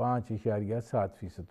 5.7%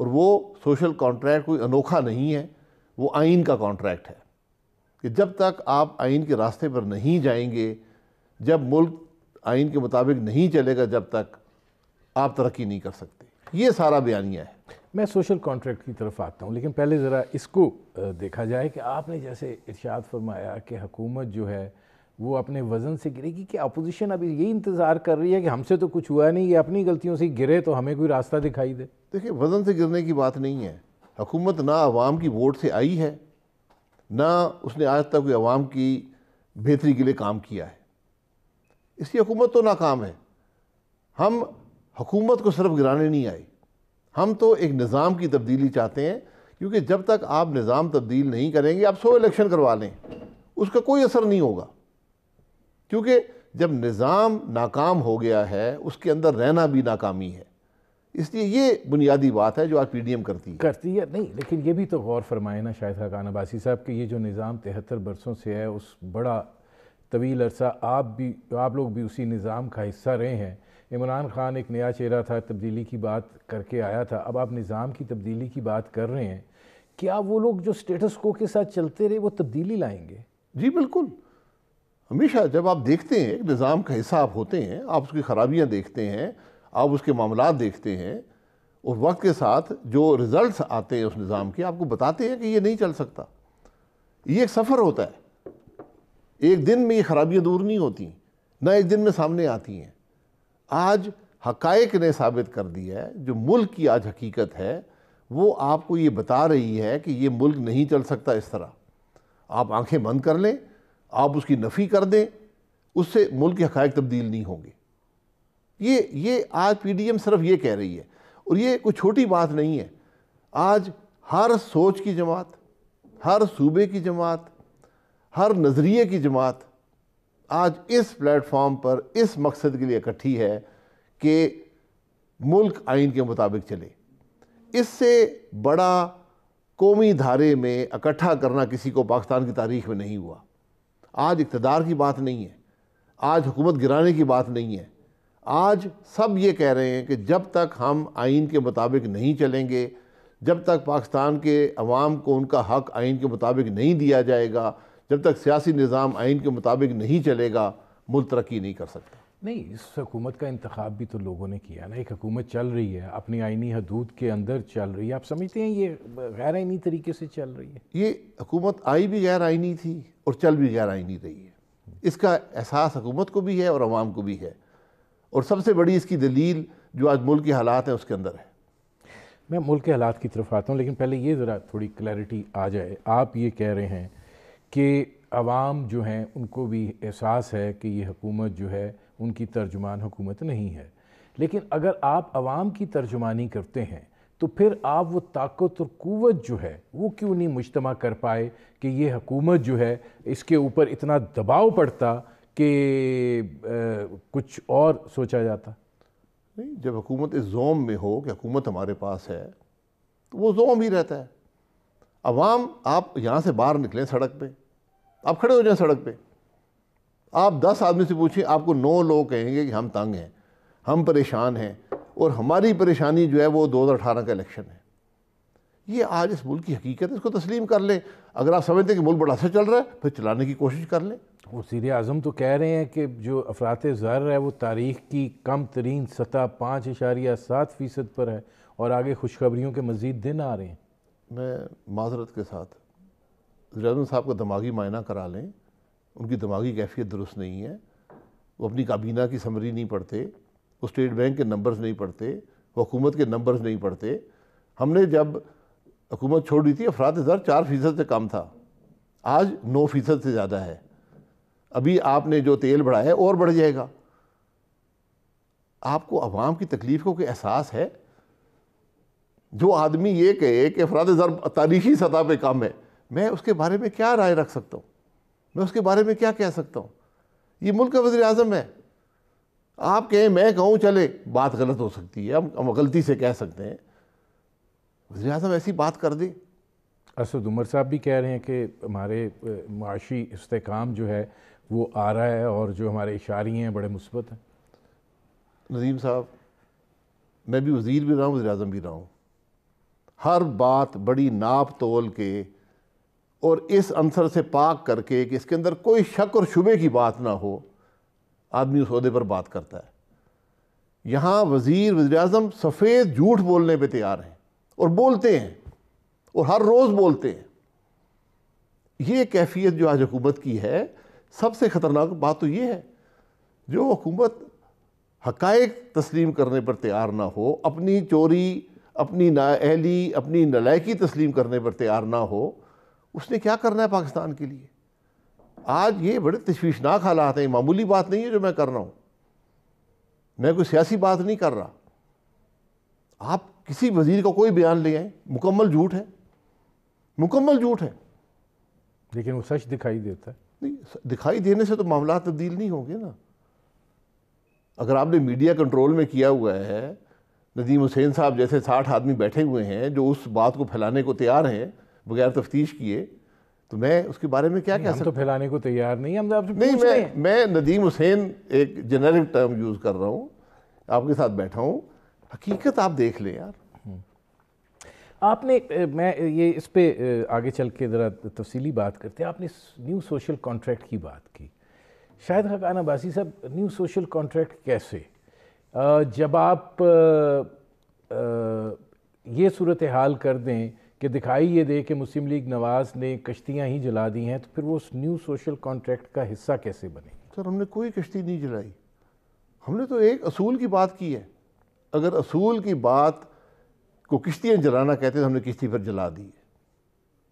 اور وہ social contract کوئی انوکھا نہیں ہے، وہ آئین کا کانٹریکٹ ہے کہ جب تک آپ آئین کے راستے پر نہیں جائیں گے، جب ملک آئین کے مطابق نہیں چلے گا، جب تک آپ ترقی نہیں کر سکتے۔ یہ سارا بیانیہ ہے۔ میں سوشل کانٹریکٹ کی طرف آتا ہوں، لیکن پہلے ذرا اس کو دیکھا جائے کہ آپ نے جیسے ارشاد فرمایا کہ حکومت جو ہے وہ اپنے وزن سے گرے گی، کہ اپوزیشن ابھی یہی انتظار کر رہی ہے کہ ہم سے تو کچھ ہوا نہیں، یہ اپنی غلطیوں سے گرے تو ہمیں کوئی راستہ دکھائی دے۔ دیکھیں، وزن سے گرنے کی بات نہیں ہے۔ حکومت نہ عوام کی ووٹ سے آئی ہے، نہ اس نے آج تک کوئی عوام کی بہتری کے لیے کام کیا ہے، اس لیے حکومت تو ناکام ہے۔ ہم حکومت کو صرف گرانے نہیں آئے، ہم تو ایک نظام کی تبدیلی چاہتے ہیں، کیونکہ جب تک آپ نظام تبدیل نہیں کریں گے، آپ 100 الیکشن کروا لیں، اس کا کوئی اثر نہیں ہوگا، کیونکہ جب نظام ناکام ہو گیا ہے اس کے اندر رہنا بھی ناکامی ہے۔ اس لیے یہ بنیادی بات ہے جو آج پی ڈی ایم کرتی ہے نہیں، لیکن یہ بھی تو غور فرمائے نا شاہد خاقان عباسی صاحب کہ یہ جو نظام 73 برسوں سے ہے، اس بڑا طویل عرصہ آپ لوگ بھی اسی نظام کا حصہ رہے ہیں۔ عمران خان ایک نیا چہرہ تھا، تبدیلی کی بات کر کے آیا تھا، اب آپ نظام کی تبدیلی کی بات کر رہے ہیں، کیا وہ لوگ جو سٹیٹس کو کے ساتھ چلتے رہے وہ تبدیلی لائیں گے؟ جی بالکل۔ ہمیشہ جب آپ دیکھتے ہیں ایک نظام کا حصہ آپ ہوتے ہیں، آپ اس کی خرابیاں دیکھتے ہیں، آپ اس کے معاملات دیکھتے ہیں، اور وقت کے ساتھ جو رزلٹس آتے ہیں اس نظام کے، آپ کو بتاتے ہیں کہ یہ نہیں چل سکتا۔ یہ ایک سفر ہوتا ہے، ایک دن میں یہ خرابیاں دور نہیں ہوتی، نہ ایک دن میں سامنے آتی ہیں۔ آج حقائق نے ثابت کر دیا ہے، جو ملک کی آج حقیقت ہے وہ آپ کو یہ بتا رہی ہے کہ یہ ملک نہیں چل سکتا اس طرح۔ آپ آنکھیں بند کر لیں، آپ اس کی نفی کر دیں، اس سے ملک کے حقائق تبدیل نہیں ہوں گے۔ یہ آج پی ڈی ایم صرف یہ کہہ رہی ہے، اور یہ کوئی چھوٹی بات نہیں ہے۔ آج ہر سوچ کی جماعت، ہر صوبے کی جماعت، ہر نظریے کی جماعت آج اس پلیٹ فارم پر اس مقصد کے لیے اکٹھی ہے کہ ملک آئین کے مطابق چلے۔ اس سے بڑا قومی دھارے میں اکٹھا کرنا کسی کو پاکستان کی تاریخ میں نہیں ہوا۔ آج اقتدار کی بات نہیں ہے، آج حکومت گرانے کی بات نہیں ہے، آج سب یہ کہہ رہے ہیں کہ جب تک ہم آئین کے مطابق نہیں چلیں گے، جب تک پاکستان کے عوام کو ان کا حق آئین کے مطابق نہیں دیا جائے گا، جب تک سیاسی نظام آئین کے مطابق نہیں چلے گا، ملک ترقی نہیں کر سکتا۔ نہیں، اس حکومت کا انتخاب بھی تو لوگوں نے کیا نا۔ ایک حکومت چل رہی ہے، اپنی آئینی حدود کے اندر چل رہی ہے، آپ سمجھتے ہیں یہ غیر آئینی طریقے سے چل رہی ہے؟ یہ حکومت آئی بھی غیر آئینی تھی اور چل بھی غیر آئینی رہی ہے، اس کا احساس حکومت کو بھی ہے اور عوام کو بھی ہے، اور سب سے بڑی اس کی دلیل جو آج ملک کے حالات ہیں اس کے اندر ہے۔ میں ملک کے حالات کی طرف آتا ہوں، لیکن پہلے یہ ذرا تھوڑی کلیئرٹی آ جائے۔ آپ یہ کہہ رہے ہیں کہ عوام جو ہیں ان کو بھی احساس ہے کہ یہ حکومت جو ہے ان کی ترجمان حکومت نہیں ہے، لیکن اگر آپ عوام کی ترجمانی کرتے ہیں تو پھر آپ وہ طاقت اور قوت جو ہے وہ کیوں نہیں مجتمع کر پائے کہ یہ حکومت جو ہے اس کے اوپر اتنا دباؤ پڑتا کہ کچھ اور سوچا جاتا؟ نہیں، جب حکومت اس زوم میں ہو کہ حکومت ہمارے پاس ہے تو وہ زوم ہی رہتا ہے۔ عوام، آپ یہاں سے باہر نکلیں سڑک پہ، آپ کھڑے ہو جائیں سڑک پہ، آپ 10 آدمی سے پوچھیں، آپ کو 9 لوگ کہیں گے کہ ہم تنگ ہیں، ہم پریشان ہیں، اور ہماری پریشانی جو ہے وہ 2018 کا الیکشن ہے۔ یہ آج اس ملک کی حقیقت ہے، اس کو تسلیم کر لیں۔ اگر آپ سمجھتے ہیں کہ ملک بڑا اچھا چل رہا ہے پھر چلانے کی کوشش کر لیں۔ وزیر اعظم تو کہہ رہے ہیں کہ جو افراط زر ہے وہ تاریخ کی کم ترین سطح 5.7% پر ہے، اور آگے خوشخبریوں کے مزید دن آ رہے ہیں۔ میں معذرت کے ساتھ وزیر اعظم صاحب کا دماغی معائنہ کرا لیں، ان کی دماغی کیفیت درست نہیں ہے، وہ اپنی کابینہ کی سمری نہیں پڑھتے، وہ اسٹیٹ بینک کے نمبرز نہیں پڑھتے، وہ حکومت کے نمبرز نہیں پڑھتے۔ ہم نے جب حکومت چھوڑی تھی افراط زر 4% سے کم تھا، آج 9% سے زیادہ ہے۔ ابھی آپ نے جو تیل بڑھایا ہے اور بڑھ جائے گا۔ آپ کو عوام کی تکلیف کو کوئی احساس ہے؟ جو آدمی یہ کہے کہ افراط زر تاریخی سطح پہ کم ہے، میں اس کے بارے میں کیا رائے رکھ سکتا ہوں؟ میں اس کے بارے میں کیا کہہ سکتا ہوں؟ یہ ملک کا وزیر اعظم ہے۔ آپ کہیں میں کہوں چلے، بات غلط ہو سکتی ہے، ہم غلطی سے کہہ سکتے ہیں، وزیر اعظم ایسی بات کر دے۔ اسد عمر صاحب بھی کہہ رہے ہیں کہ ہمارے معاشی استحکام جو ہے وہ آ رہا ہے، اور جو ہمارے اشاریے ہیں بڑے مثبت ہیں۔ ندیم صاحب، میں بھی وزیر بھی رہا ہوں، وزیر اعظم بھی رہا ہوں، ہر بات بڑی ناپ تول کے اور اس عنصر سے پاک کر کے کہ اس کے اندر کوئی شک اور شبے کی بات نہ ہو، آدمی اس عہدے پر بات کرتا ہے۔ یہاں وزیر اعظم سفید جھوٹ بولنے پہ تیار ہیں اور بولتے ہیں اور ہر روز بولتے ہیں۔ یہ کیفیت جو آج حکومت کی ہے، سب سے خطرناک بات تو یہ ہے، جو حکومت حقائق تسلیم کرنے پر تیار نہ ہو، اپنی چوری، اپنی نااہلی، اپنی نالائکی تسلیم کرنے پر تیار نہ ہو، اس نے کیا کرنا ہے پاکستان کے لیے؟ آج یہ بڑے تشویشناک حالات ہیں، معمولی بات نہیں ہے جو میں کر رہا ہوں، میں کوئی سیاسی بات نہیں کر رہا۔ آپ کسی وزیر کا کوئی بیان لے آئیں، مکمل جھوٹ ہے، مکمل جھوٹ ہے۔ لیکن وہ سچ دکھائی دیتا ہے۔ نہیں، دکھائی دینے سے تو معاملات تبدیل نہیں ہوں گے نا۔ اگر آپ نے میڈیا کنٹرول میں کیا ہوا ہے، ندیم حسین صاحب جیسے 60 آدمی بیٹھے ہوئے ہیں جو اس بات کو پھیلانے کو تیار ہیں بغیر تفتیش کیے، تو میں اس کے بارے میں کیا کہہ سکتا ہوں؟ ہم تو پھیلانے کو تیار نہیں، ہم آپ سے نہیں، پوچھ رہے ہیں۔ میں ندیم حسین ایک جنرک ٹرم یوز کر رہا ہوں، آپ کے ساتھ بیٹھا ہوں، حقیقت آپ دیکھ لیں یار۔ آپ نے میں یہ اس پہ آگے چل کے ذرا تفصیلی بات کرتے ہیں۔ آپ نے نیو سوشل کانٹریکٹ کی بات کی۔ شاہد خاقان عباسی صاحب، نیو سوشل کانٹریکٹ کیسے؟ جب آپ یہ صورتحال کر دیں کہ دکھائی یہ دے کہ مسلم لیگ نواز نے کشتیاں ہی جلا دی ہیں، تو پھر وہ اس نیو سوشل کانٹریکٹ کا حصہ کیسے بنے؟ سر، ہم نے کوئی کشتی نہیں جلائی، ہم نے تو ایک اصول کی بات کی ہے۔ اگر اصول کی بات کو کشتیاں جلانا کہتے ہیں تو ہم نے کشتی پر جلا دی ہے،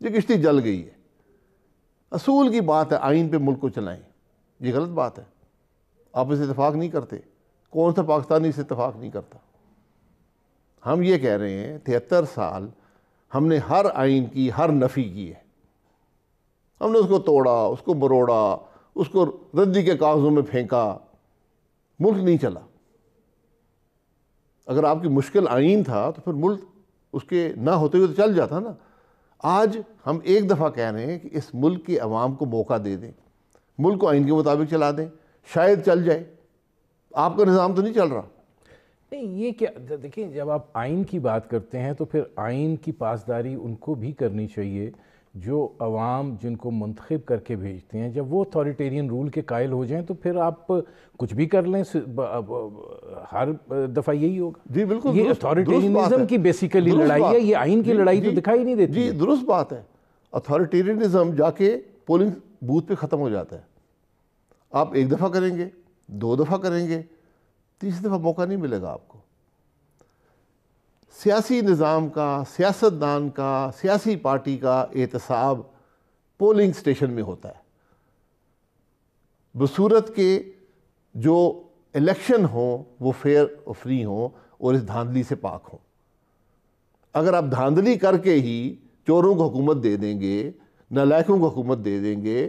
یہ کشتی جل گئی ہے۔ اصول کی بات ہے آئین پہ ملک کو چلائیں، یہ غلط بات ہے۔ آپ اس اتفاق نہیں کرتے، کون سا پاکستانی اس اتفاق نہیں کرتا؟ ہم یہ کہہ رہے ہیں 73 سال ہم نے ہر آئین کی ہر نفی کی ہے، ہم نے اس کو توڑا، اس کو مروڑا، اس کو ردی کے کاغذوں میں پھینکا، ملک نہیں چلا۔ اگر آپ کی مشکل آئین تھا تو پھر ملک اس کے نہ ہوتے ہوئے تو چل جاتا نا۔ آج ہم ایک دفعہ کہہ رہے ہیں کہ اس ملک کے عوام کو موقع دے دیں، ملک کو آئین کے مطابق چلا دیں، شاید چل جائے۔ آپ کا نظام تو نہیں چل رہا۔ نہیں، یہ کیا، دیکھیں جب آپ آئین کی بات کرتے ہیں تو پھر آئین کی پاسداری ان کو بھی کرنی چاہیے جو عوام جن کو منتخب کر کے بھیجتے ہیں۔ جب وہ اتھارٹیرین رول کے قائل ہو جائیں تو پھر آپ کچھ بھی کر لیں، ہر دفعہ یہی ہوگا۔ جی بالکل، یہ اتھارٹیرینزم کی بیسیکلی لڑائی ہے، یہ آئین کی لڑائی تو دکھائی نہیں دیتی۔ جی درست بات ہے، اتھارٹیرینزم جا کے پولنگ بوتھ پہ ختم ہو جاتا ہے۔ آپ ایک دفعہ کریں گے، 2 دفعہ کریں گے، تیسری دفعہ موقع نہیں ملے گا آپ کو۔ سیاسی نظام کا، سیاستدان کا، سیاسی پارٹی کا احتساب پولنگ سٹیشن میں ہوتا ہے، بصورت کے جو الیکشن ہوں وہ فیئر اور فری ہوں اور اس دھاندلی سے پاک ہوں۔ اگر آپ دھاندلی کر کے ہی چوروں کو حکومت دے دیں گے، نالائقوں کو حکومت دے دیں گے،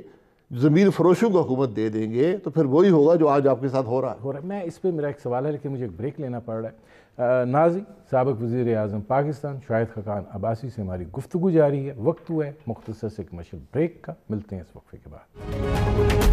ضمیر فروشوں کو حکومت دے دیں گے، تو پھر وہی ہوگا جو آج آپ کے ساتھ ہو رہا ہے۔ میں اس پہ میرا ایک سوال ہے لیکن مجھے ایک بریک لینا پڑ رہا ہے۔ ناظرین، سابق وزیر اعظم پاکستان شاہد خاقان عباسی سے ہماری گفتگو جاری ہے۔ وقت ہوا ہے مختصر سے کمرشل بریک کا، ملتے ہیں اس وقفے کے بعد۔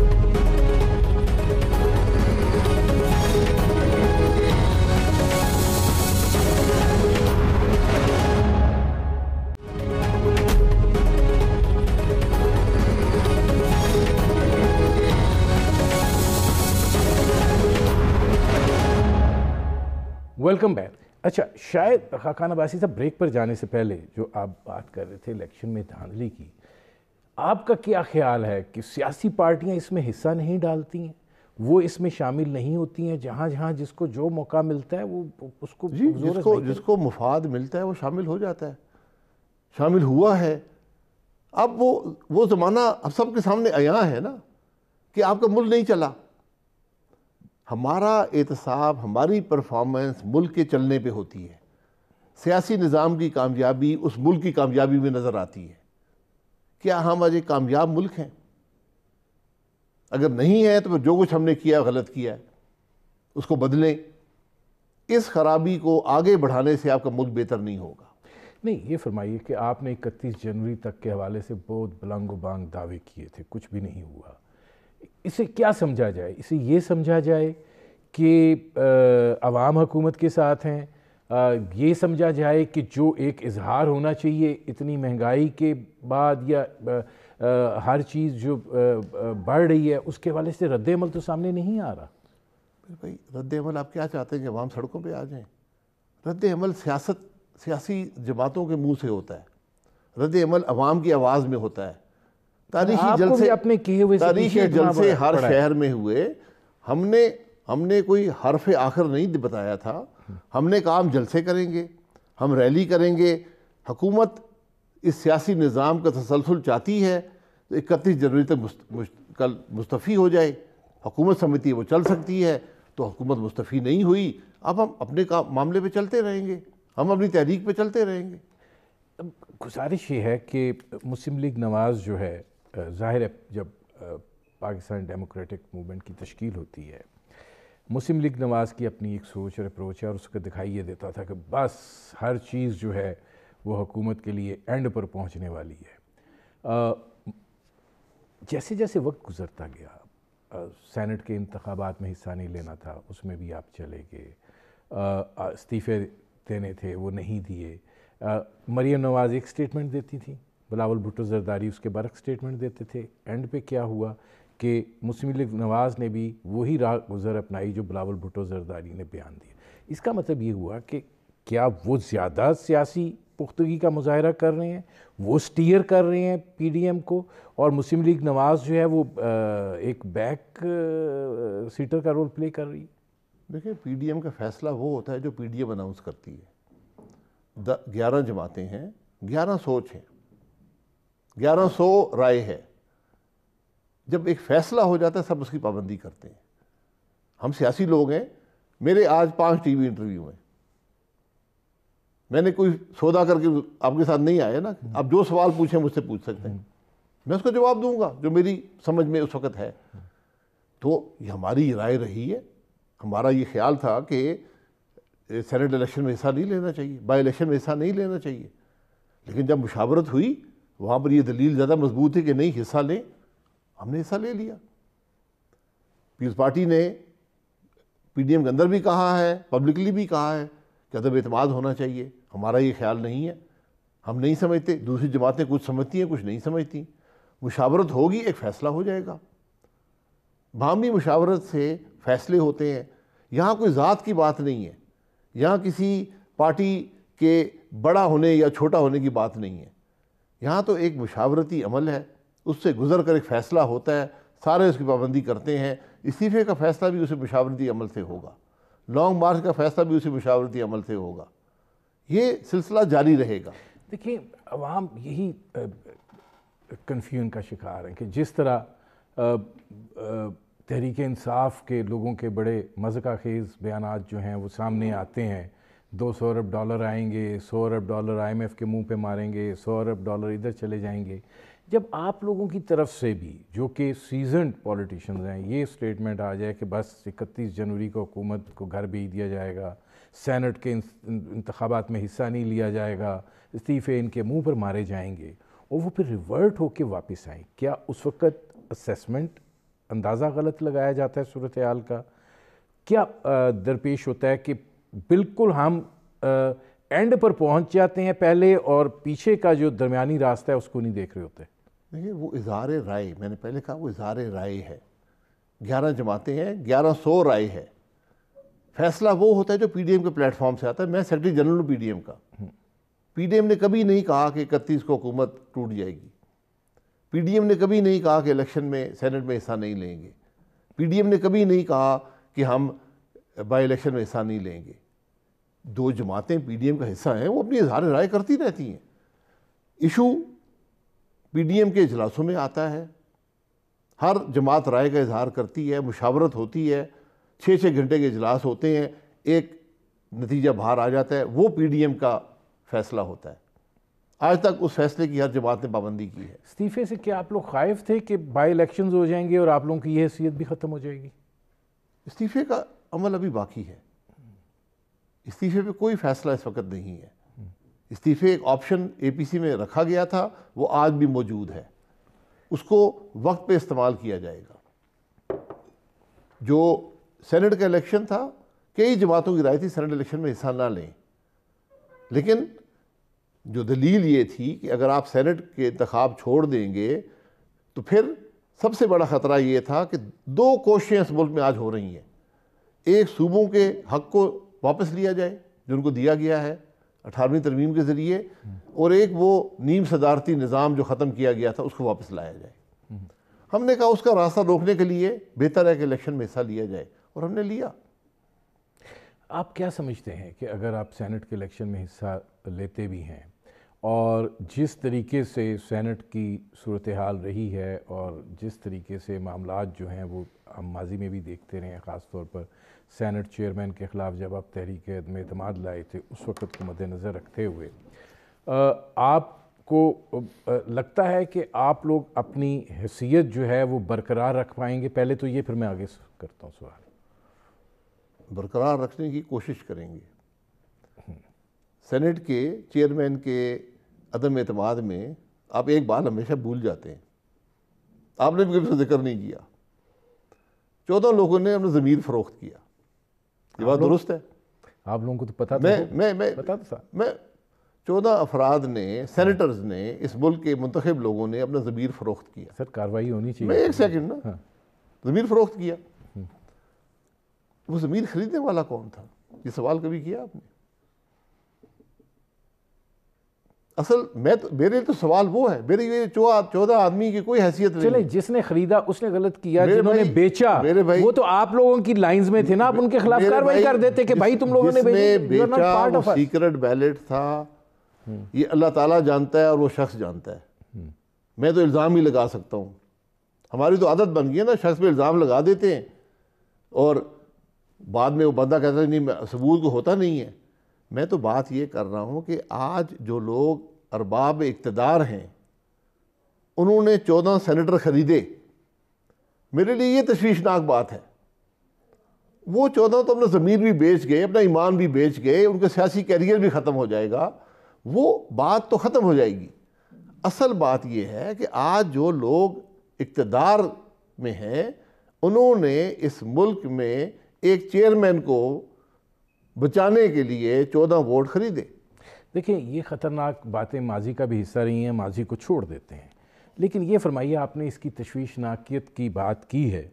Welcome back. اچھا شاہد خاقان عباسی صاحب، بریک پر جانے سے پہلے جو آپ بات کر رہے تھے الیکشن میں دھاندلی کی، آپ کا کیا خیال ہے کہ سیاسی پارٹیاں اس میں حصہ نہیں ڈالتی ہیں، وہ اس میں شامل نہیں ہوتی ہیں؟ جہاں جہاں جس کو جو موقع ملتا ہے وہ اس کو جس کو مفاد ملتا ہے وہ شامل ہو جاتا ہے، شامل ہوا ہے۔ اب وہ زمانہ اب سب کے سامنے عیاں ہے نا کہ آپ کا ملک نہیں چلا۔ ہمارا احتساب، ہماری پرفارمنس ملک کے چلنے پہ ہوتی ہے۔ سیاسی نظام کی کامیابی اس ملک کی کامیابی میں نظر آتی ہے۔ کیا ہم آج ایک کامیاب ملک ہیں؟ اگر نہیں ہے تو پھر جو کچھ ہم نے کیا غلط کیا ہے، اس کو بدلیں۔ اس خرابی کو آگے بڑھانے سے آپ کا ملک بہتر نہیں ہوگا۔ نہیں، یہ فرمائیے کہ آپ نے 31 جنوری تک کے حوالے سے بہت بلنگ و بانگ دعوے کیے تھے، کچھ بھی نہیں ہوا۔ اسے کیا سمجھا جائے؟ اسے یہ سمجھا جائے کہ عوام حکومت کے ساتھ ہیں، یہ سمجھا جائے کہ جو ایک اظہار ہونا چاہیے اتنی مہنگائی کے بعد یا ہر چیز جو بڑھ رہی ہے اس کے حوالے سے رد عمل تو سامنے نہیں آ رہا؟ بھائی رد عمل آپ کیا چاہتے ہیں کہ عوام سڑکوں پہ آ جائیں؟ رد عمل سیاسی جماعتوں کے منہ سے ہوتا ہے، رد عمل عوام کی آواز میں ہوتا ہے۔ تاریخی جلسے ہر شہر میں ہوئے، ہم نے کوئی حرف آخر نہیں بتایا تھا، ہم نے کہا ہم جلسے کریں گے، ہم ریلی کریں گے۔ حکومت اس سیاسی نظام کا تسلسل چاہتی ہے تو 31 جنوری تک کل مستعفی ہو جائے، حکومت سمجھتی ہے وہ چل سکتی ہے تو حکومت مستعفی نہیں ہوئی، اب ہم اپنے معاملے پہ چلتے رہیں گے، ہم اپنی تحریک پہ چلتے رہیں گے۔ گزارش یہ ہے کہ مسلم لیگ نواز جو ہے، ظاہر ہے جب پاکستان ڈیموکریٹک موومنٹ کی تشکیل ہوتی ہے، مسلم لیگ نواز کی اپنی ایک سوچ اور اپروچ ہے، اور اس کا دکھائی یہ دیتا تھا کہ بس ہر چیز جو ہے وہ حکومت کے لیے اینڈ پر پہنچنے والی ہے۔ جیسے جیسے وقت گزرتا گیا، سینٹ کے انتخابات میں حصہ نہیں لینا تھا، اس میں بھی آپ چلے گئے، استعفے دینے تھے وہ نہیں دیے، مریم نواز ایک سٹیٹمنٹ دیتی تھی، بلاول بھٹو زرداری اس کے برعکس سٹیٹمنٹ دیتے تھے۔ اینڈ پہ کیا ہوا کہ مسلم لیگ نواز نے بھی وہی راہ گزر اپنائی جو بلاول بھٹو زرداری نے بیان دیا۔ اس کا مطلب یہ ہوا کہ کیا وہ زیادہ سیاسی پختگی کا مظاہرہ کر رہے ہیں، وہ سٹیئر کر رہے ہیں پی ڈی ایم کو، اور مسلم لیگ نواز جو ہے وہ ایک بیک سیٹر کا رول پلے کر رہی ہے؟ دیکھیں، پی ڈی ایم کا فیصلہ وہ ہوتا ہے جو پی ڈی ایم اناؤنس کرتی ہے۔ 11 جماعتیں ہیں، 11 سوچ ہیں، 1100 رائے ہے۔ جب ایک فیصلہ ہو جاتا ہے سب اس کی پابندی کرتے ہیں۔ ہم سیاسی لوگ ہیں، میرے آج 5 ٹی وی انٹرویو ہیں، میں نے کوئی سودا کر کے آپ کے ساتھ نہیں آیا نا، آپ جو سوال پوچھیں مجھ سے پوچھ سکتے ہیں، میں اس کو جواب دوں گا جو میری سمجھ میں اس وقت ہے۔ تو یہ ہماری رائے رہی ہے، ہمارا یہ خیال تھا کہ سینٹ الیکشن میں حصہ نہیں لینا چاہیے، بائی الیکشن میں حصہ نہیں لینا چاہیے، لیکن جب مشاورت ہوئی وہاں پر یہ دلیل زیادہ مضبوط تھی کہ نہیں حصہ لیں، ہم نے حصہ لے لیا۔ پیپلز پارٹی نے پی ڈی ایم کے اندر بھی کہا ہے، پبلکلی بھی کہا ہے کہ عدم اعتماد ہونا چاہیے، ہمارا یہ خیال نہیں ہے، ہم نہیں سمجھتے، دوسری جماعتیں کچھ سمجھتی ہیں کچھ نہیں سمجھتی، مشاورت ہوگی ایک فیصلہ ہو جائے گا، باہمی مشاورت سے فیصلے ہوتے ہیں۔ یہاں کوئی ذات کی بات نہیں ہے، یہاں کسی پارٹی کے بڑا ہونے یا چھوٹا ہونے کی بات نہیں ہے، یہاں تو ایک مشاورتی عمل ہے، اس سے گزر کر ایک فیصلہ ہوتا ہے، سارے اس کی پابندی کرتے ہیں۔ استعفے کا فیصلہ بھی اسے مشاورتی عمل سے ہوگا، لانگ مارچ کا فیصلہ بھی اسے مشاورتی عمل سے ہوگا، یہ سلسلہ جاری رہے گا۔ دیکھیں، عوام یہی کنفیوژن کا شکار ہیں کہ جس طرح تحریک انصاف کے لوگوں کے بڑے مضحکہ خیز بیانات جو ہیں وہ سامنے آتے ہیں، $200 ارب آئیں گے، $100 ارب IMF کے منہ پہ ماریں گے، $100 ارب ادھر چلے جائیں گے۔ جب آپ لوگوں کی طرف سے بھی جو کہ سیزنڈ پولیٹیشنز ہیں یہ سٹیٹمنٹ آ جائے کہ بس 31 جنوری کو حکومت کو گھر بھیج دیا جائے گا، سینٹ کے انتخابات میں حصہ نہیں لیا جائے گا، استعفے ان کے منہ پر مارے جائیں گے، اور وہ پھر ریورٹ ہو کے واپس آئیں، کیا اس وقت اسیسمنٹ اندازہ غلط لگایا جاتا ہے صورتحال کا؟ کیا درپیش ہوتا ہے کہ بالکل ہم اینڈ پر پہنچ جاتے ہیں پہلے اور پیچھے کا جو درمیانی راستہ ہے اس کو نہیں دیکھ رہے ہوتے؟ دیکھیں، وہ اظہار رائے، میں نے پہلے کہا وہ اظہار رائے ہے، 11 جماعتیں ہیں، 1100 رائے ہے، فیصلہ وہ ہوتا ہے جو پی ڈی ایم کے پلیٹ فارم سے آتا ہے۔ میں سیکرٹری جنرل ہوں پی ڈی ایم کا، پی ڈی ایم نے کبھی نہیں کہا کہ 31 کو حکومت ٹوٹ جائے گی، پی ڈی ایم نے کبھی نہیں کہا کہ الیکشن میں سینٹ میں حصہ نہیں لیں گے، پی ڈی ایم نے کبھی نہیں کہا کہ ہم بائی الیکشن میں حصہ نہیں لیں گے۔ 2 جماعتیں پی ڈی ایم کا حصہ ہیں، وہ اپنی اظہار رائے کرتی رہتی ہیں، ایشو پی ڈی ایم کے اجلاسوں میں آتا ہے، ہر جماعت رائے کا اظہار کرتی ہے، مشاورت ہوتی ہے، 6 گھنٹے کے اجلاس ہوتے ہیں، ایک نتیجہ باہر آ جاتا ہے، وہ پی ڈی ایم کا فیصلہ ہوتا ہے۔ آج تک اس فیصلے کی ہر جماعت نے پابندی کی ہے۔ استعفے سے کیا آپ لوگ خائف تھے کہ بائی الیکشنز ہو جائیں گے اور آپ لوگوں کی یہ حیثیت بھی ختم ہو جائے گی؟ استعفے کا عمل ابھی باقی ہے، استعفے پہ کوئی فیصلہ اس وقت نہیں ہے۔ استعفے ایک آپشن اے پی سی میں رکھا گیا تھا، وہ آج بھی موجود ہے، اس کو وقت پہ استعمال کیا جائے گا۔ جو سینٹ کا الیکشن تھا، کئی جماعتوں کی رائے تھی سینٹ الیکشن میں حصہ نہ لیں، لیکن جو دلیل یہ تھی کہ اگر آپ سینٹ کے انتخاب چھوڑ دیں گے تو پھر سب سے بڑا خطرہ یہ تھا کہ دو کوششیں اس ملک میں آج ہو رہی ہیں. ایک صوبوں کے حق کو واپس لیا جائے جو ان کو دیا گیا ہے 18ویں ترمیم کے ذریعے, اور ایک وہ نیم صدارتی نظام جو ختم کیا گیا تھا اس کو واپس لایا جائے. ہم نے کہا اس کا راستہ روکنے کے لیے بہتر ہے کہ الیکشن میں حصہ لیا جائے, اور ہم نے لیا. آپ کیا سمجھتے ہیں کہ اگر آپ سینٹ کے الیکشن میں حصہ لیتے بھی ہیں اور جس طریقے سے سینٹ کی صورتحال رہی ہے اور جس طریقے سے معاملات جو ہیں وہ ہم ماضی میں بھی دیکھتے رہے ہیں, خاص طور پر سینٹ چیئرمین کے خلاف جب آپ تحریک عدم اعتماد لائے تھے اس وقت کو مد نظر رکھتے ہوئے, آپ کو لگتا ہے کہ آپ لوگ اپنی حیثیت جو ہے وہ برقرار رکھ پائیں گے؟ پہلے تو یہ, پھر میں آگے کرتا ہوں سوال. برقرار رکھنے کی کوشش کریں گے. سینٹ کے چیئرمین کے عدم اعتماد میں آپ ایک بات ہمیشہ بھول جاتے ہیں, آپ نے بھی کبھی ذکر نہیں کیا. 14 لوگوں نے اپنا ضمیر فروخت کیا. یہ بات درست ہے؟ آپ لوگوں کو تو پتا تھا. میں 14 افراد نے, سینیٹرز نے, اس ملک کے منتخب لوگوں نے اپنا ضمیر فروخت کیا. سر کارروائی ہونی چاہیے. میں ایک سیکنڈ نا, ضمیر فروخت کیا. وہ ضمیر خریدنے والا کون تھا؟ یہ سوال کبھی کیا آپ نے؟ اصل میرے تو سوال وہ ہے, میرے یہ 14 آدمی کی کوئی حیثیت نہیں. چلے جس نے خریدا اس نے غلط کیا, جنہوں نے بیچا وہ تو آپ لوگوں کی لائنز میں تھے نا, آپ ان کے خلاف کارروائی کر دیتے کہ بھائی تم لوگوں نے بیچا. وہ سیکرٹ بیلٹ تھا, یہ اللہ تعالیٰ جانتا ہے اور وہ شخص جانتا ہے. میں تو الزام ہی لگا سکتا ہوں. ہماری تو عادت بن گئی ہے نا, شخص پہ الزام لگا دیتے ہیں اور بعد میں وہ بندہ کہتا ہے نہیں ثبوت کو ہوتا نہیں ہے. میں تو بات یہ کر رہا ہوں کہ آج جو لوگ ارباب اقتدار ہیں انہوں نے 14 سینیٹر خریدے. میرے لیے یہ تشویشناک بات ہے. وہ 14 تو اپنا ضمیر بھی بیچ گئے, اپنا ایمان بھی بیچ گئے, ان کا سیاسی کیریئر بھی ختم ہو جائے گا. وہ بات تو ختم ہو جائے گی. اصل بات یہ ہے کہ آج جو لوگ اقتدار میں ہیں انہوں نے اس ملک میں ایک چیئرمین کو بچانے کے لیے 14 ووٹ خریدے. دیکھیں یہ خطرناک باتیں ماضی کا بھی حصہ رہی ہیں, ماضی کو چھوڑ دیتے ہیں. لیکن یہ فرمائیے, آپ نے اس کی تشویشناکیت کی بات کی ہے,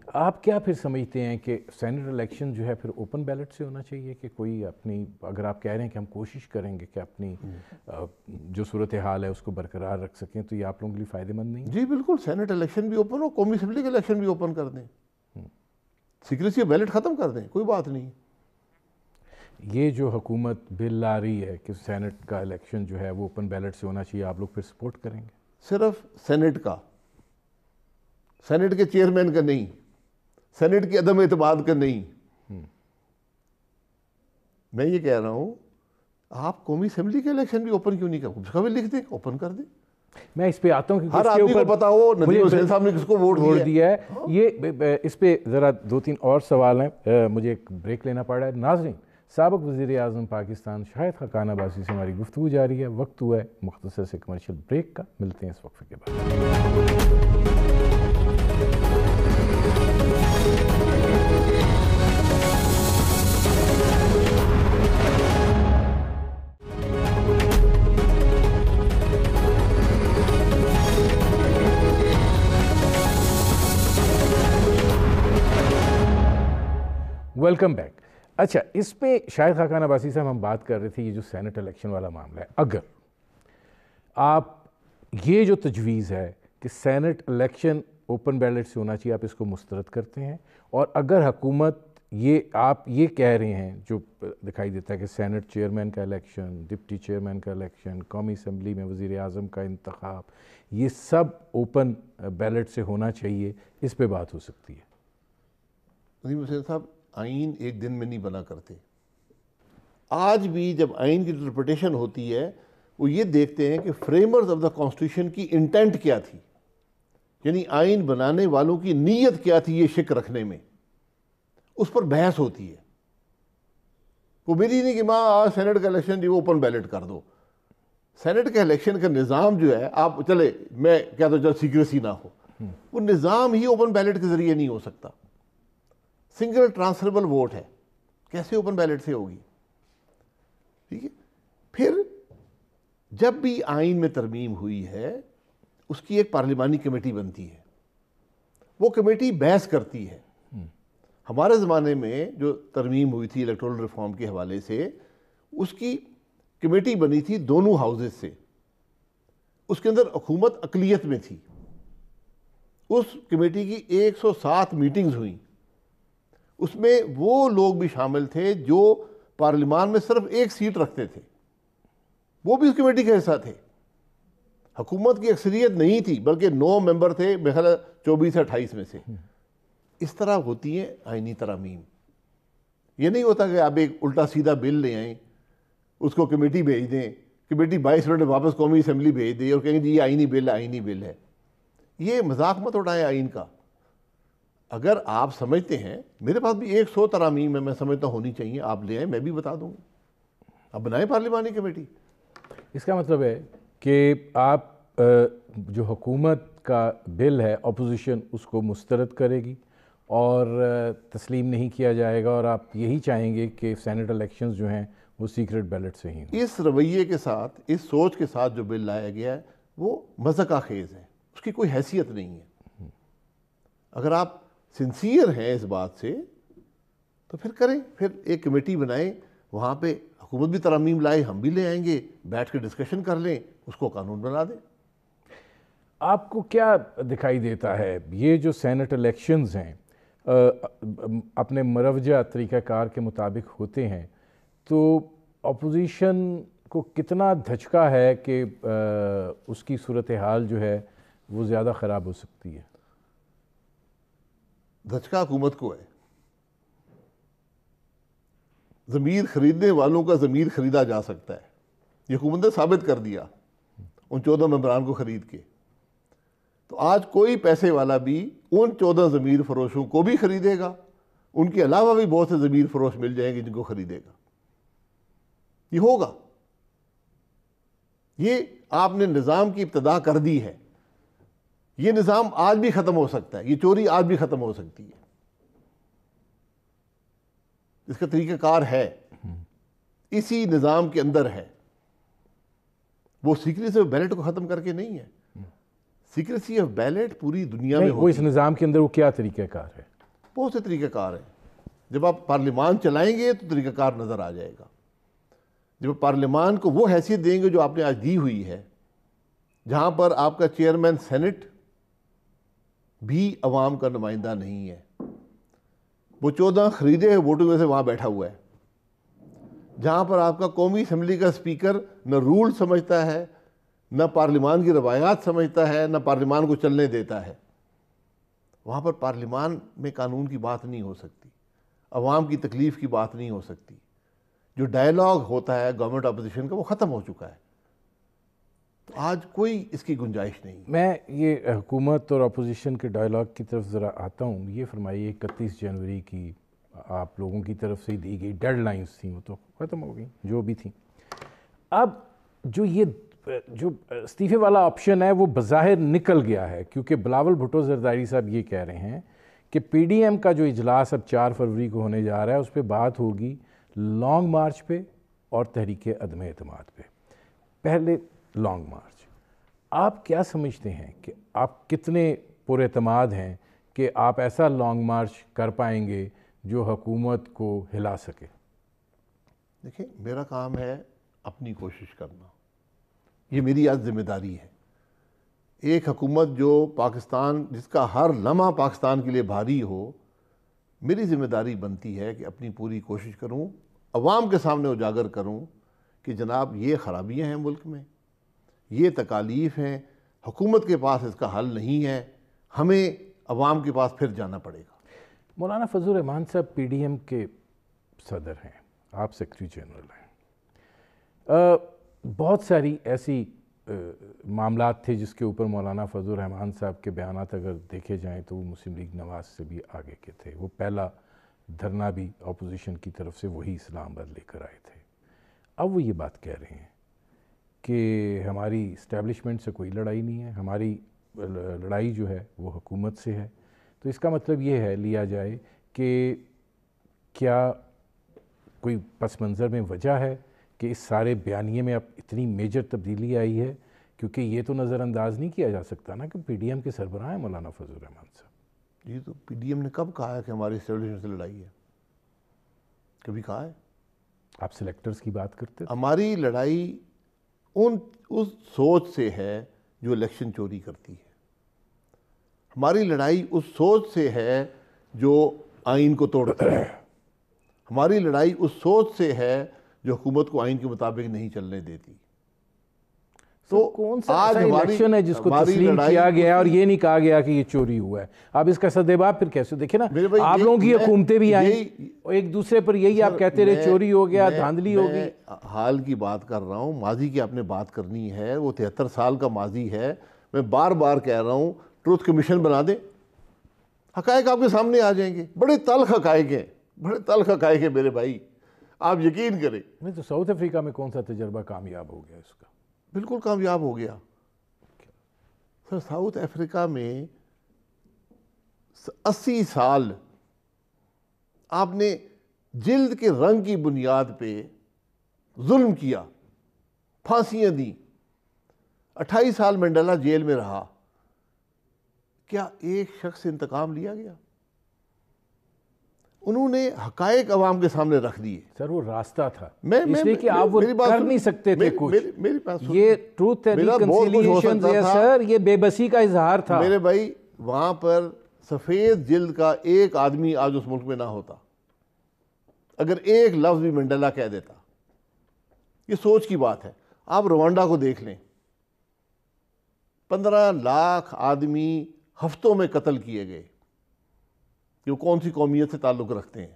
آپ کیا پھر سمجھتے ہیں کہ سینٹ الیکشن جو ہے پھر اوپن بیلٹ سے ہونا چاہیے کہ کوئی اپنی, اگر آپ کہہ رہے ہیں کہ ہم کوشش کریں گے کہ اپنی جو صورتحال ہے اس کو برقرار رکھ سکیں, تو یہ آپ لوگوں کے لیے فائدہ مند نہیں؟ جی بالکل, سینٹ الیکشن بھی اوپن ہو, قومی اسمبلی کے الیکشن بھی اوپن کر دیں, سیکریسی بیلٹ ختم کر دیں, کوئی بات نہیں. یہ جو حکومت بل لا رہی ہے کہ سینٹ کا الیکشن جو ہے وہ اوپن بیلٹ سے ہونا چاہیے, آپ لوگ پھر سپورٹ کریں گے؟ صرف سینٹ کا, سینٹ کے چیئرمین کا نہیں, سینٹ کی عدم اعتماد کا نہیں. میں یہ کہہ رہا ہوں آپ قومی اسمبلی کے الیکشن بھی اوپن کیوں نہیں کریں, اس کا بھی لکھ دیں, اوپن کر دیں. میں اس پہ آتا ہوں کہ ہر آدمی کو پتا ہو ندیم حسین صاحب نے کس کو ووٹ دیا ہے. یہ اس پہ ذرا 2-3 اور سوال ہیں, مجھے ایک بریک لینا پڑ رہا ہے. ناظرین, سابق وزیر اعظم پاکستان شاہد خاقان عباسی سے ہماری گفتگو جاری ہے. وقت ہوا ہے مختصر سے کمرشل بریک کا, ملتے ہیں اس وقفے کے بعد. Welcome back. اچھا, اس پہ شاہد خاقان عباسی صاحب ہم بات کر رہے تھے, یہ جو سینٹ الیکشن والا معاملہ ہے, اگر آپ یہ جو تجویز ہے کہ سینٹ الیکشن اوپن بیلٹ سے ہونا چاہیے, آپ اس کو مسترد کرتے ہیں, اور اگر حکومت آپ یہ کہہ رہے ہیں جو دکھائی دیتا ہے کہ سینٹ چیئرمین کا الیکشن, ڈپٹی چیئرمین کا الیکشن, قومی اسمبلی میں وزیر اعظم کا انتخاب, یہ سب اوپن بیلٹ سے ہونا چاہیے, اس پہ بات ہو سکتی ہے؟ ندیم حسین صاحب, آئین ایک دن میں نہیں بنا کرتے. آج بھی جب آئین کی انٹرپریٹیشن ہوتی ہے وہ یہ دیکھتے ہیں کہ فریمرز آف دا کانسٹیٹیوشن کی انٹینٹ کیا تھی, یعنی آئین بنانے والوں کی نیت کیا تھی یہ شک رکھنے میں, اس پر بحث ہوتی ہے. وہ میری نہیں کہ سینٹ کا الیکشن جو اوپن بیلٹ کر دو. سینٹ کے الیکشن کا نظام جو ہے, آپ چلے میں کہتا ہوں چل سیکریسی نہ ہو, وہ نظام ہی اوپن بیلٹ کے ذریعے نہیں ہو سکتا. سنگل ٹرانسفربل ووٹ ہے, کیسے اوپن بیلٹ سے ہوگی؟ ٹھیک ہے, پھر جب بھی آئین میں ترمیم ہوئی ہے اس کی ایک پارلیمانی کمیٹی بنتی ہے، وہ کمیٹی بحث کرتی ہے۔ ہمارے زمانے میں جو ترمیم ہوئی تھی الیکٹورل ریفارم کے حوالے سے، اس کی کمیٹی بنی تھی دونوں ہاؤسز سے، اس کے اندر حکومت اقلیت میں تھی۔ اس کمیٹی کی 107 میٹنگز ہوئیں، اس میں وہ لوگ بھی شامل تھے جو پارلیمان میں صرف ایک سیٹ رکھتے تھے، وہ بھی اس کمیٹی کا حصہ تھے۔ حکومت کی اکثریت نہیں تھی بلکہ 9 ممبر تھے، میرے خیال 24 سے 28 میں سے۔ اس طرح ہوتی ہیں آئینی ترامیم۔ یہ نہیں ہوتا کہ آپ ایک الٹا سیدھا بل لے آئیں، اس کو کمیٹی بھیج دیں، کمیٹی 22 منٹ واپس قومی اسمبلی بھیج دے اور کہیں جی یہ آئینی بل ہے۔ یہ مذاق مت اڑائیں آئین کا۔ اگر آپ سمجھتے ہیں، میرے پاس بھی 100 ترامیم ہے، میں سمجھتا ہونی چاہیے، آپ لے آئیں، میں بھی بتا دوں گا، آپ بنائیں پارلیمانی کمیٹی۔ اس کا مطلب ہے کہ آپ جو حکومت کا بل ہے اپوزیشن اس کو مسترد کرے گی اور تسلیم نہیں کیا جائے گا، اور آپ یہی چاہیں گے کہ سینٹ الیکشنز جو ہیں وہ سیکرٹ بیلٹ سے ہی ہوں۔ اس رویے کے ساتھ، اس سوچ کے ساتھ جو بل لایا گیا ہے وہ مذاق خیز ہے، اس کی کوئی حیثیت نہیں ہے۔ اگر آپ سنسیئر ہیں اس بات سے تو پھر کریں، پھر ایک کمیٹی بنائیں، وہاں پہ حکومت بھی ترامیم لائے، ہم بھی لے آئیں گے، بیٹھ کے ڈسکشن کر لیں، اس کو قانون بنا دیں۔ آپ کو کیا دکھائی دیتا ہے یہ جو سینٹ الیکشنز ہیں اپنے مروجہ طریقہ کار کے مطابق ہوتے ہیں، تو اپوزیشن کو کتنا دھچکا ہے کہ اس کی صورتحال جو ہے وہ زیادہ خراب ہو سکتی ہے؟ دھچکا حکومت کو ہے۔ ضمیر خریدنے والوں کا ضمیر خریدا جا سکتا ہے، یہ حکومت نے ثابت کر دیا ان 14 ممبران کو خرید کے۔ تو آج کوئی پیسے والا بھی ان 14 ضمیر فروشوں کو بھی خریدے گا، ان کے علاوہ بھی بہت سے ضمیر فروش مل جائیں گے جن کو خریدے گا، یہ ہوگا۔ یہ آپ نے نظام کی ابتدا کر دی ہے، یہ نظام آج بھی ختم ہو سکتا ہے، یہ چوری آج بھی ختم ہو سکتی ہے، اس کا طریقہ کار ہے، اسی نظام کے اندر ہے۔ وہ سیکریسی آف بیلٹ کو ختم کر کے نہیں ہے، سیکریسی آف بیلٹ پوری دنیا میں وہ اس نظام کے اندر وہ کیا طریقہ کار ہے؟ بہت سے طریقہ کار ہیں۔ جب آپ پارلیمان چلائیں گے تو طریقہ کار نظر آ جائے گا۔ جب آپ پارلیمان کو وہ حیثیت دیں گے جو آپ نے آج دی ہوئی ہے، جہاں پر آپ کا چیئرمین سینٹ بھی عوام کا نمائندہ نہیں ہے، وہ 14 خریدے ہوئے ووٹوں میں سے وہاں بیٹھا ہوا ہے، جہاں پر آپ کا قومی اسمبلی کا اسپیکر نہ رول سمجھتا ہے، نہ پارلیمان کی روایات سمجھتا ہے، نہ پارلیمان کو چلنے دیتا ہے، وہاں پر پارلیمان میں قانون کی بات نہیں ہو سکتی، عوام کی تکلیف کی بات نہیں ہو سکتی۔ جو ڈائیلاگ ہوتا ہے گورنمنٹ اپوزیشن کا وہ ختم ہو چکا ہے، تو آج کوئی اس کی گنجائش نہیں۔ میں یہ حکومت اور اپوزیشن کے ڈائیلاگ کی طرف ذرا آتا ہوں۔ یہ فرمائیے 31 جنوری کی آپ لوگوں کی طرف سے دی گئی ڈیڈ لائنز تھیں، وہ تو ختم ہو گئیں جو بھی تھیں۔ اب جو استعفے والا آپشن ہے وہ بظاہر نکل گیا ہے، کیونکہ بلاول بھٹو زرداری صاحب یہ کہہ رہے ہیں کہ پی ڈی ایم کا جو اجلاس اب 4 فروری کو ہونے جا رہا ہے اس پہ بات ہوگی لانگ مارچ پہ اور تحریک عدم اعتماد پہ۔ پہلے لانگ مارچ، آپ کیا سمجھتے ہیں کہ آپ کتنے پر اعتماد ہیں کہ آپ ایسا لانگ مارچ کر پائیں گے جو حکومت کو ہلا سکے؟ دیکھیں، میرا کام ہے اپنی کوشش کرنا، یہ میری آج ذمہ داری ہے۔ ایک حکومت جو پاکستان، جس کا ہر لمحہ پاکستان کے لیے بھاری ہو، میری ذمہ داری بنتی ہے کہ اپنی پوری کوشش کروں، عوام کے سامنے اجاگر کروں کہ جناب یہ خرابیاں ہیں ملک میں، یہ تکالیف ہیں، حکومت کے پاس اس کا حل نہیں ہے، ہمیں عوام کے پاس پھر جانا پڑے گا۔ مولانا فضل الرحمان صاحب پی ڈی ایم کے صدر ہیں، آپ سیکرٹری جنرل ہیں، بہت ساری ایسی معاملات تھے جس کے اوپر مولانا فضل الرحمان صاحب کے بیانات اگر دیکھے جائیں تو وہ مسلم لیگ نواز سے بھی آگے کے تھے۔ وہ پہلا دھرنا بھی اپوزیشن کی طرف سے وہی اسلام آباد لے کر آئے تھے۔ اب وہ یہ بات کہہ رہے ہیں کہ ہماری اسٹیبلشمنٹ سے کوئی لڑائی نہیں ہے، ہماری لڑائی جو ہے وہ حکومت سے ہے۔ تو اس کا مطلب یہ ہے لیا جائے کہ کیا کوئی پس منظر میں وجہ ہے کہ اس سارے بیانیے میں اب اتنی میجر تبدیلی آئی ہے؟ کیونکہ یہ تو نظر انداز نہیں کیا جا سکتا نا کہ پی ڈی ایم کے سربراہ ہیں مولانا فضل الرحمان صاحب۔ یہ تو پی ڈی ایم نے کب کہا ہے کہ ہماری اسٹیبلشمنٹ سے لڑائی ہے؟ کبھی کہا ہے؟ آپ سلیکٹرز کی بات کرتے تھے۔ ہماری لڑائی اس سوچ سے ہے جو الیکشن چوری کرتی ہے، ہماری لڑائی اس سوچ سے ہے جو آئین کو توڑتی ہے، ہماری لڑائی اس سوچ سے ہے جو حکومت کو آئین کے مطابق نہیں چلنے دیتی۔ تو کون سا ایسا الیکشن ہے جس کو تسلیم کیا گیا اور یہ نہیں کہا گیا کہ یہ چوری ہوا ہے؟ آپ اس کا سدباب پھر کیسے دیکھیں نا، آپ لوگوں کی حکومتیں بھی آئیں ایک دوسرے پر یہی آپ کہتے رہے چوری ہو گیا، دھاندلی ہو گئی۔ حال کی بات کر رہا ہوں، ماضی کی آپ نے بات کرنی ہے، وہ 73 سال کا ماضی ہے۔ میں بار بار کہہ رہا ہوں ٹروتھ کمیشن بنا دیں، حقائق آپ کے سامنے آ جائیں گے، بڑے تلخ حقائق ہیں، بڑے تلخ حقائق ہیں میرے بھائی، آپ یقین کریں۔ نہیں تو ساؤتھ افریقہ میں کون سا تجربہ کامیاب ہو گیا اس کا؟ بالکل کامیاب ہو گیا سر۔ ساؤتھ افریقہ میں 80 سال آپ نے جلد کے رنگ کی بنیاد پہ ظلم کیا، پھانسیاں دیں، 28 سال منڈیلا جیل میں رہا، کیا ایک شخص سے انتقام لیا گیا؟ انہوں نے حقائق عوام کے سامنے رکھ دیے۔ سر وہ راستہ تھا، اس لیے کہ آپ وہ کر نہیں سکتے تھے کچھ، یہ ٹروتھ اینڈ ریکنسیلیشن سر یہ بے بسی کا اظہار تھا۔ میرے بھائی وہاں پر سفید جلد کا ایک آدمی آج اس ملک میں نہ ہوتا اگر ایک لفظ بھی منڈیلا کہہ دیتا۔ یہ سوچ کی بات ہے۔ آپ روانڈا کو دیکھ لیں، 15 لاکھ آدمی ہفتوں میں قتل کیے گئے، کہ وہ کون سی قومیت سے تعلق رکھتے ہیں۔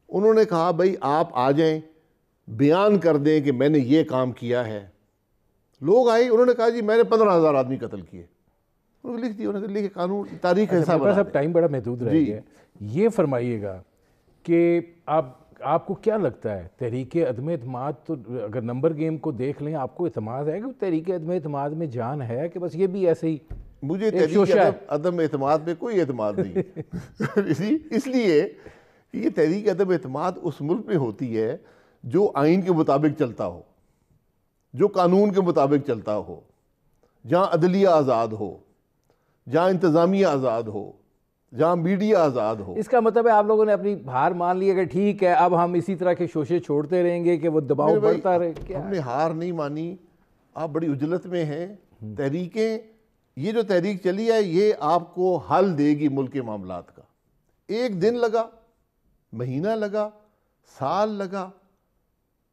انہوں نے کہا بھائی آپ آ جائیں، بیان کر دیں کہ میں نے یہ کام کیا ہے۔ لوگ آئے، انہوں نے کہا جی میں نے 15,000 آدمی قتل کیے، انہوں نے لکھ دیا، انہوں نے لکھے قانون تاریخ ایسا بنا صاحب ٹائم بڑا محدود رہ گیا ہے، یہ فرمائیے گا کہ آپ کو کیا لگتا ہے تحریک عدم اعتماد، تو اگر نمبر گیم کو دیکھ لیں آپ کو اعتماد ہے کہ تحریک عدم اعتماد میں جان ہے کہ بس یہ بھی ایسے ہی؟ مجھے تحریک عدم اعتماد پہ کوئی اعتماد نہیں، اس لیے یہ تحریک عدم اعتماد اس ملک میں ہوتی ہے جو آئین کے مطابق چلتا ہو، جو قانون کے مطابق چلتا ہو، جہاں عدلیہ آزاد ہو، جہاں انتظامیہ آزاد ہو، جہاں میڈیا آزاد ہو۔ اس کا مطلب ہے آپ لوگوں نے اپنی ہار مان لی ہے کہ ٹھیک ہے اب ہم اسی طرح کے شوشے چھوڑتے رہیں گے کہ وہ دباؤ بڑھتا رہے؟ ہم نے ہار نہیں مانی، آپ بڑی عجلت میں ہیں۔ تحریکیں، یہ جو تحریک چلی ہے یہ آپ کو حل دے گی ملک کے معاملات کا۔ ایک دن لگا، مہینہ لگا، سال لگا،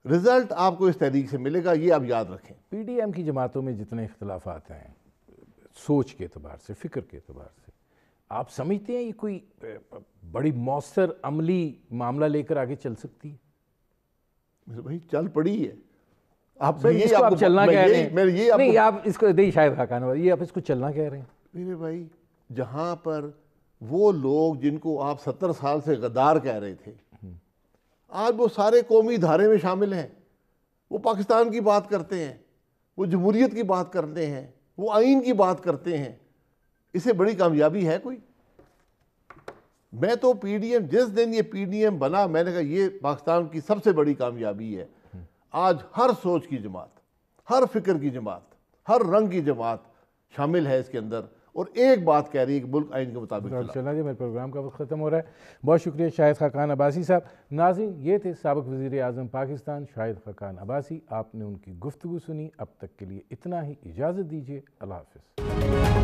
رزلٹ آپ کو اس تحریک سے ملے گا، یہ آپ یاد رکھیں۔ پی ڈی ایم کی جماعتوں میں جتنے اختلافات ہیں سوچ کے اعتبار سے، فکر کے اعتبار سے، آپ سمجھتے ہیں یہ کوئی بڑی مؤثر عملی معاملہ لے کر آگے چل سکتی ہے؟ میرے بھائی چل پڑی ہے۔ آپ چلنا کہہ رہے ہیں، نہیں آپ اس کو نہیں، شاید خاقان یہ آپ اس کو چلنا کہہ رہے ہیں؟ میرے بھائی جہاں پر وہ لوگ جن کو آپ 70 سال سے غدار کہہ رہے تھے، آج وہ سارے قومی دھارے میں شامل ہیں، وہ پاکستان کی بات کرتے ہیں، وہ جمہوریت کی بات کرتے ہیں، وہ آئین کی بات کرتے ہیں، اس سے بڑی کامیابی ہے کوئی؟ میں تو پی ڈی ایم، جس دن یہ پی ڈی ایم بنا میں نے کہا یہ پاکستان کی سب سے بڑی کامیابی ہے۔ آج ہر سوچ کی جماعت، ہر فکر کی جماعت، ہر رنگ کی جماعت شامل ہے اس کے اندر، اور ایک بات کہہ رہی ہے کہ ملک آئین کے مطابق چلنا جی۔ میرے پروگرام کا وقت ختم ہو رہا ہے، بہت شکریہ شاہد خاقان عباسی صاحب۔ ناظرین یہ تھے سابق وزیر اعظم پاکستان شاہد خاقان عباسی، آپ نے ان کی گفتگو سنی۔ اب تک کے لیے اتنا ہی، اجازت دیجیے، اللہ حافظ۔